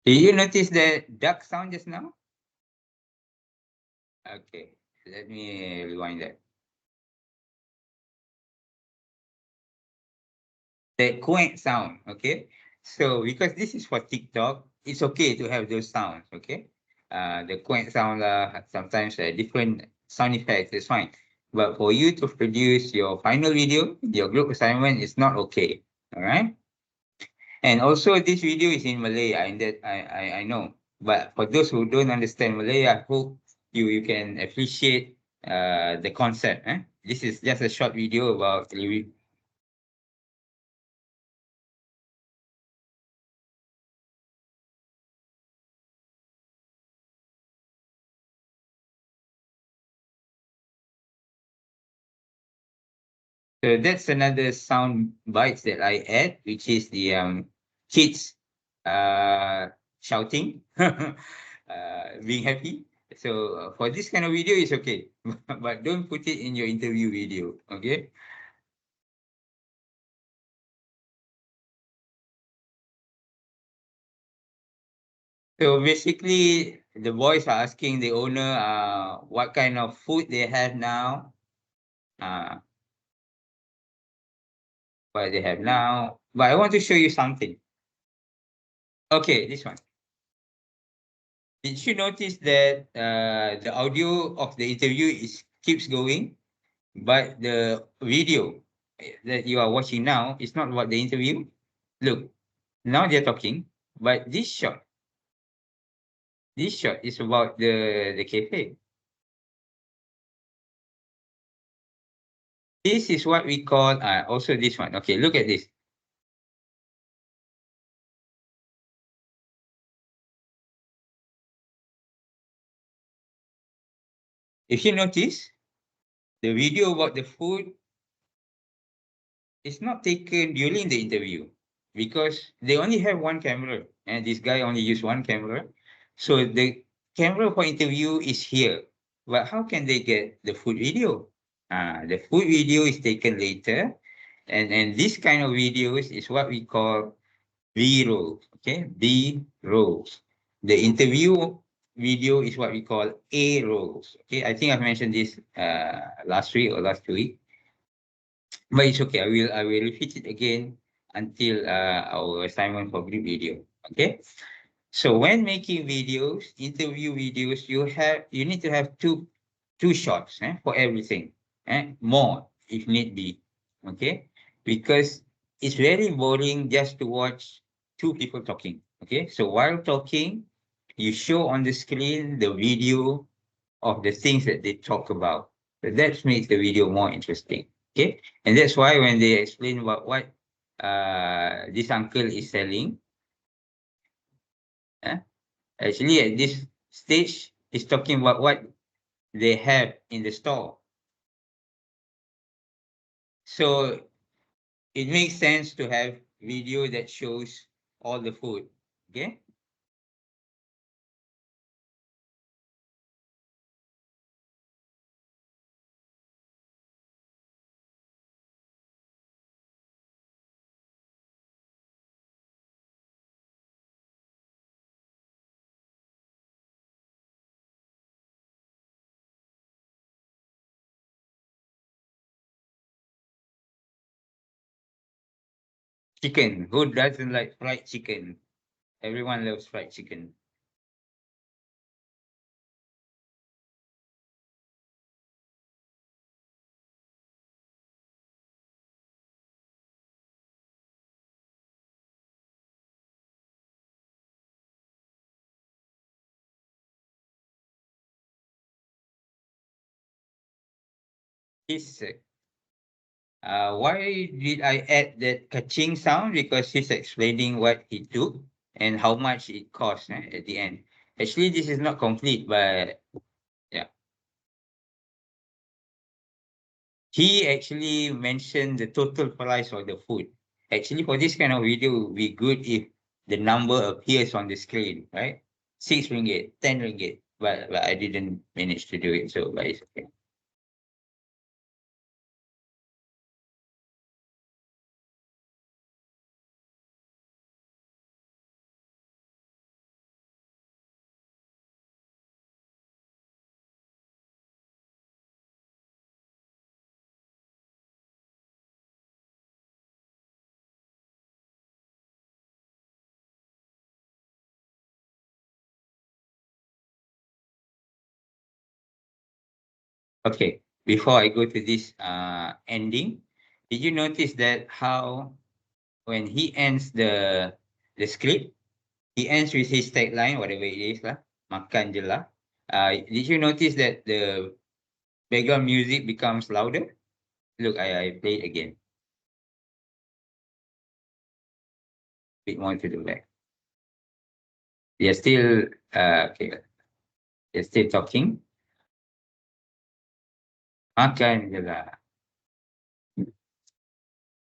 Did you notice the duck sound just now? Okay, let me rewind that. The quack sound, okay? So because this is for TikTok, it's okay to have those sounds, okay? The quack sound, sometimes different sound effects is fine. But for you to produce your final video, your group assignment is not okay, all right? And also this video is in Malay, and that I know. But for those who don't understand Malay, I hope you can appreciate the concept. This is just a short video about so that's another sound bites that I add, which is the kids shouting, being happy. So for this kind of video, it's okay, but don't put it in your interview video. Okay. So basically, the boys are asking the owner what kind of food they have now, uh, what they have now. But I want to show you something. Okay, this one. Did you notice that the audio of the interview is keeps going, but the video that you are watching now is not about the interview? Look, now they're talking, but this shot is about the cafe. This is what we call also this one. Okay, look at this. If you notice, the video about the food is not taken during the interview because they only have one camera and this guy only used one camera. So the camera for interview is here. But how can they get the food video? The food video is taken later. And this kind of videos is what we call B-roll. Okay, B-rolls. The interview video is what we call A-rolls. Okay, I think I've mentioned this last week or last week. But it's okay. I will repeat it again until our assignment for group video. Okay. So when making videos, interview videos, you need to have two shots for everything. More if need be. Okay. Because it's very boring just to watch two people talking. Okay. So while talking, you show on the screen the video of the things that they talk about. So that makes the video more interesting. Okay. And that's why when they explain about what this uncle is selling, uh, actually at this stage, he's talking about what they have in the store. So it makes sense to have video that shows all the food. Okay. Chicken. Who doesn't like fried chicken? Everyone loves fried chicken. He's why did I add that kaching sound? Because he's explaining what he took and how much it cost at the end. Actually, this is not complete, but yeah. He actually mentioned the total price of the food. Actually, for this kind of video, it would be good if the number appears on the screen, right? 6 ringgit, 10 ringgit. But I didn't manage to do it, so but it's okay. Okay, before I go to this ending, did you notice that how when he ends the script, he ends with his tagline, whatever it is lah, makan je lah. Did you notice that the background music becomes louder? Look, I play it again, bit more to the back. They're still okay, they're still talking. Makan je lah.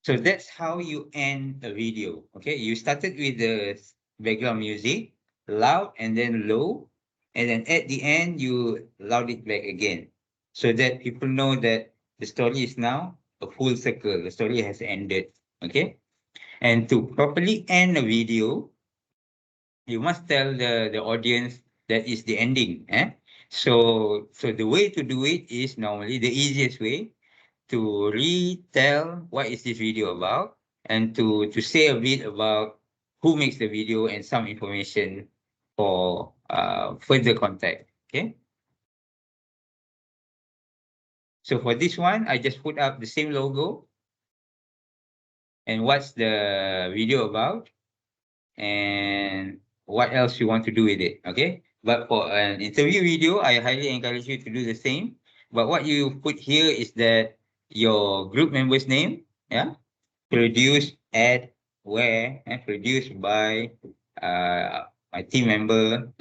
So that's how you end a video. Okay, you started with the background music, loud and then low, and then at the end you loud it back again, so that people know that the story is now a full circle. The story has ended. Okay, and to properly end a video, you must tell the audience that is the ending. So the way to do it is normally the easiest way to retell what is this video about and to say a bit about who makes the video and some information for further contact. Okay. So for this one, I just put up the same logo and what's the video about and what else you want to do with it. Okay. But for an interview video, I highly encourage you to do the same. But what you put here is that your group member's name, yeah, produced at where, produced by my team member.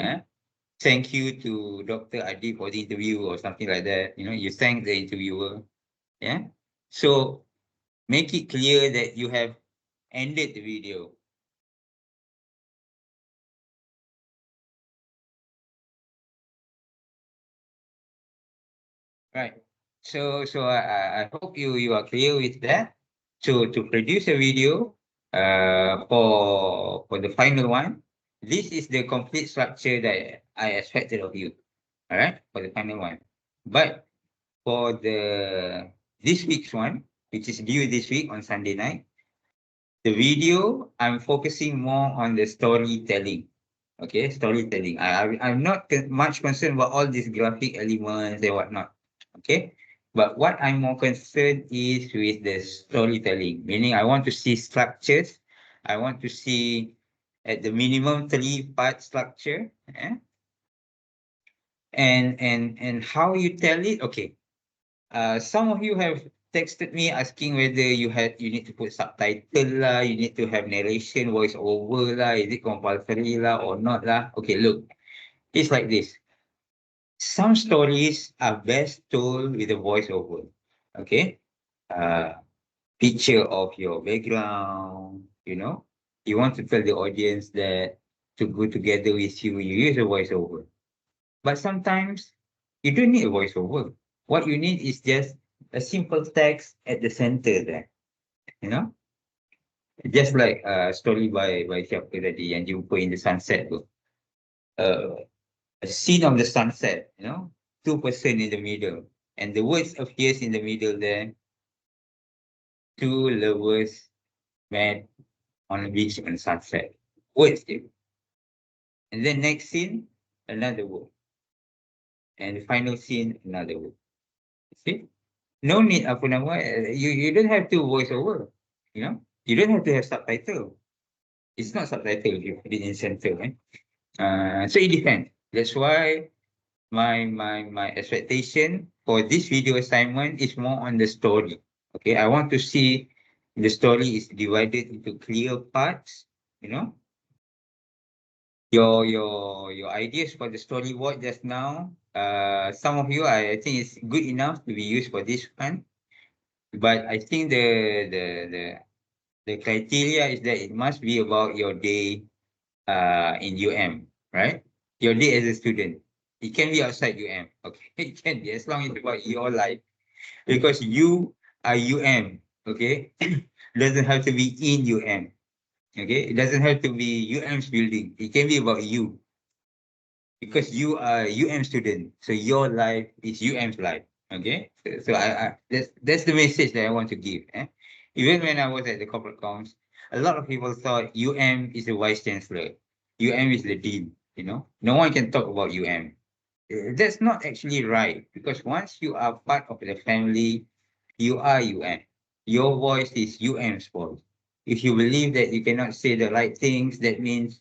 Thank you to Dr. Adi for the interview or something like that. You thank the interviewer. Yeah. So make it clear that you have ended the video. Right. So I hope you are clear with that. So to produce a video for the final one, this is the complete structure that I expected of you. All right, for the final one. But for this week's one, which is due this week on Sunday night, the video I'm focusing more on the storytelling. Okay, storytelling. I'm not much concerned about all these graphic elements and whatnot. Okay, but what I'm more concerned is with the storytelling, meaning I want to see structures. I want to see at the minimum three-part structure, and how you tell it. Okay, some of you have texted me asking whether you need to put subtitle lah, you need to have narration, voice over lah, is it compulsory lah or not lah? Okay, look, it's like this. Some stories are best told with a voiceover. Okay, uh, picture of your background. You want to tell the audience that to go together with you, you use a voiceover. But sometimes you don't need a voiceover. What you need is just a simple text at the center there. You know, just like a story by siapa tadi yang jumpa in the sunset tu. A scene of the sunset. Two-person in the middle, and the words appears in the middle there. Two lovers met on a beach on sunset. Words there. And then next scene, another word. And the final scene, another word. See? No need apa nama, you don't have to voice over. You don't have to have subtitle. It's not subtitle if you put it in center. So it depends. That's why my expectation for this video assignment is more on the story. Okay, I want to see the story is divided into clear parts. You know, your ideas for the storyboard just now. Some of you, I think it's good enough to be used for this one. But I think the criteria is that it must be about your day in UM, right? Your day as a student. It can be outside UM. Okay, it can be as long as it's about your life. Because you are UM, okay? Doesn't have to be in UM. Okay, it doesn't have to be UM's building. It can be about you. Because you are UM student. So your life is UM's life. Okay. So that's the message that I want to give. Even when I was at the corporate comms, a lot of people thought UM is the vice chancellor. UM is the dean. No one can talk about UM. That's not actually right, because once you are part of the family, you are UM. Your voice is UM's voice. If you believe that you cannot say the right things, that means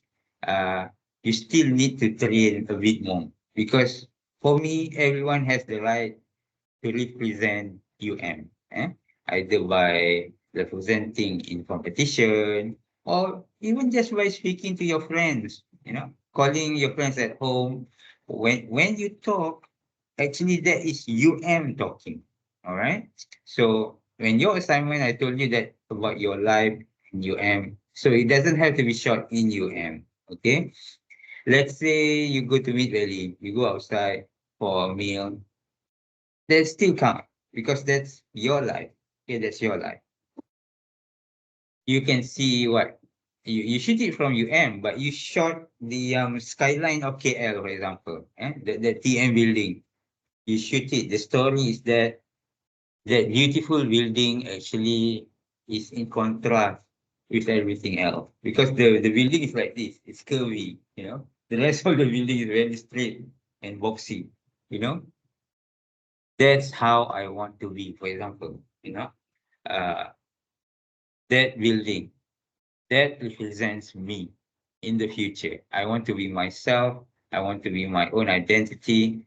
you still need to train a bit more. Because for me, everyone has the right to represent UM, either by representing in competition or even just by speaking to your friends, calling your friends at home. When you talk, actually that is UM talking. All right. So when your assignment, I told you that about your life in UM. So it doesn't have to be short in UM. Okay. Let's say you go to Mid Valley, you go outside for a meal. That still count because that's your life. Okay, that's your life. You can see what you shoot it from UM, but you shot the skyline of KL, for example, the TM building. You shoot it. The story is that beautiful building actually is in contrast with everything else, because the building is like this. It's curvy. The rest of the building is very straight and boxy. You know, that's how I want to be. For example, uh, that building that represents me in the future. I want to be myself. I want to be my own identity,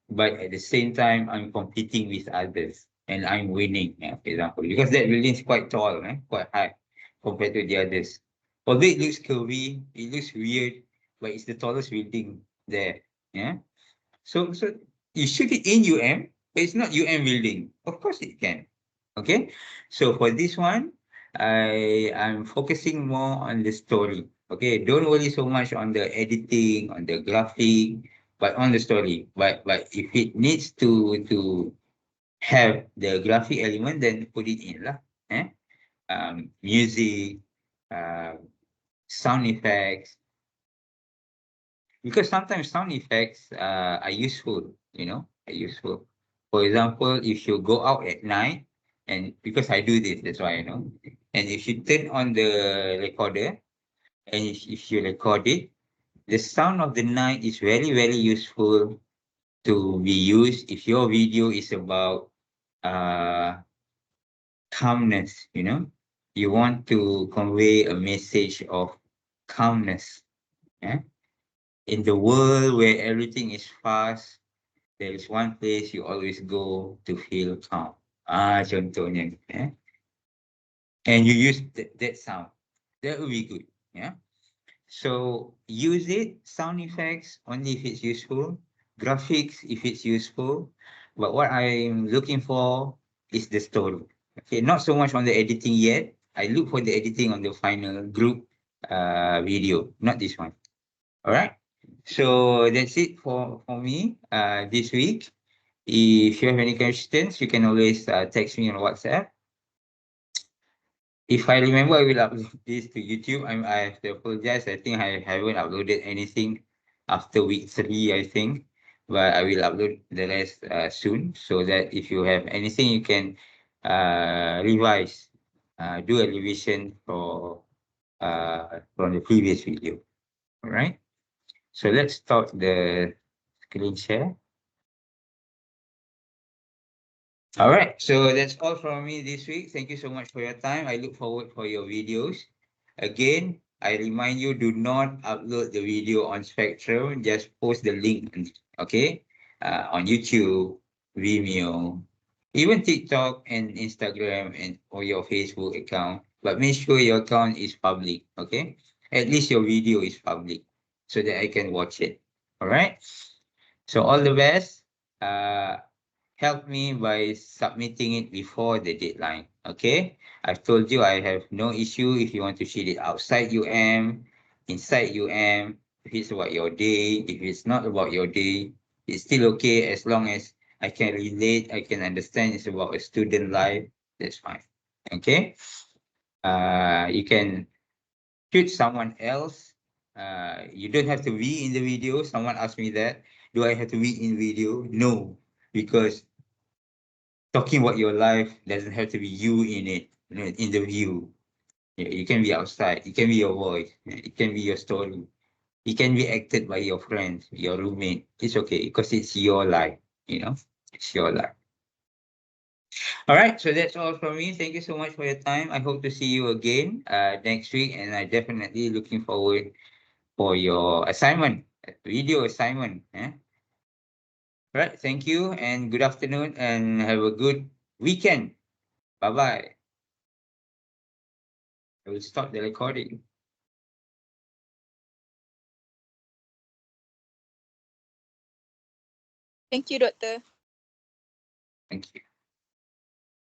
but at the same time, I'm competing with others. and I'm winning, for example, because that building is quite tall, quite high compared to the others. Although it looks curvy, it looks weird, but it's the tallest building there. Yeah. So you shoot it in UM, but it's not UM building. Of course it can. Okay. So for this one, I'm focusing more on the story. Okay. Don't worry so much on the editing, on the graphic, but on the story. But if it needs to have the graphic element, then put it in lah. Music, uh, sound effects, because sometimes sound effects are useful, are useful. For example, if you go out at night, and because I do this, that's why I know. And if you turn on the recorder and if you record it, the sound of the night is very, very useful to be used if your video is about uh calmness, You want to convey a message of calmness. Yeah? In the world where everything is fast, there is one place you always go to feel calm. Contohnya. And you use that sound. That would be good. Yeah. So use it, sound effects only if it's useful, graphics if it's useful. But what I'm looking for is the story. Okay, not so much on the editing yet. I look for the editing on the final group video, not this one. All right. So that's it for me this week. If you have any questions, you can always text me on WhatsApp. If I remember, I will upload this to YouTube. I have to apologize. I think I haven't uploaded anything after week 3, I think. But I will upload the rest soon, so that if you have anything, you can revise, do a revision from the previous video. All right. So let's start the screen share. All right, so that's all from me this week. Thank you so much for your time. I look forward for your videos. Again, I remind you, do not upload the video on Spectrum. Just post the link, okay? On YouTube, Vimeo, even TikTok and Instagram and or your Facebook account. But make sure your account is public, okay? At least your video is public so that I can watch it. All right? So all the best. Help me by submitting it before the deadline. Okay. I've told you I have no issue if you want to share it outside UM, inside UM. If it's about your day, if it's not about your day, it's still okay as long as I can relate, I can understand it's about a student life. That's fine. Okay. You can shoot someone else. You don't have to be in the video. Someone asked me that. Do I have to be in video? No, because talking about your life doesn't have to be you in it, in the view. Yeah, you can be outside. It can be your voice. It can be your story. It can be acted by your friends, your roommate. It's okay because it's your life. It's your life. All right. So that's all from me. Thank you so much for your time. I hope to see you again next week, and I definitely looking forward for your assignment, video assignment. All right. Thank you, and good afternoon, and have a good weekend. Bye bye. I will stop the recording. Thank you, Doctor. Thank you.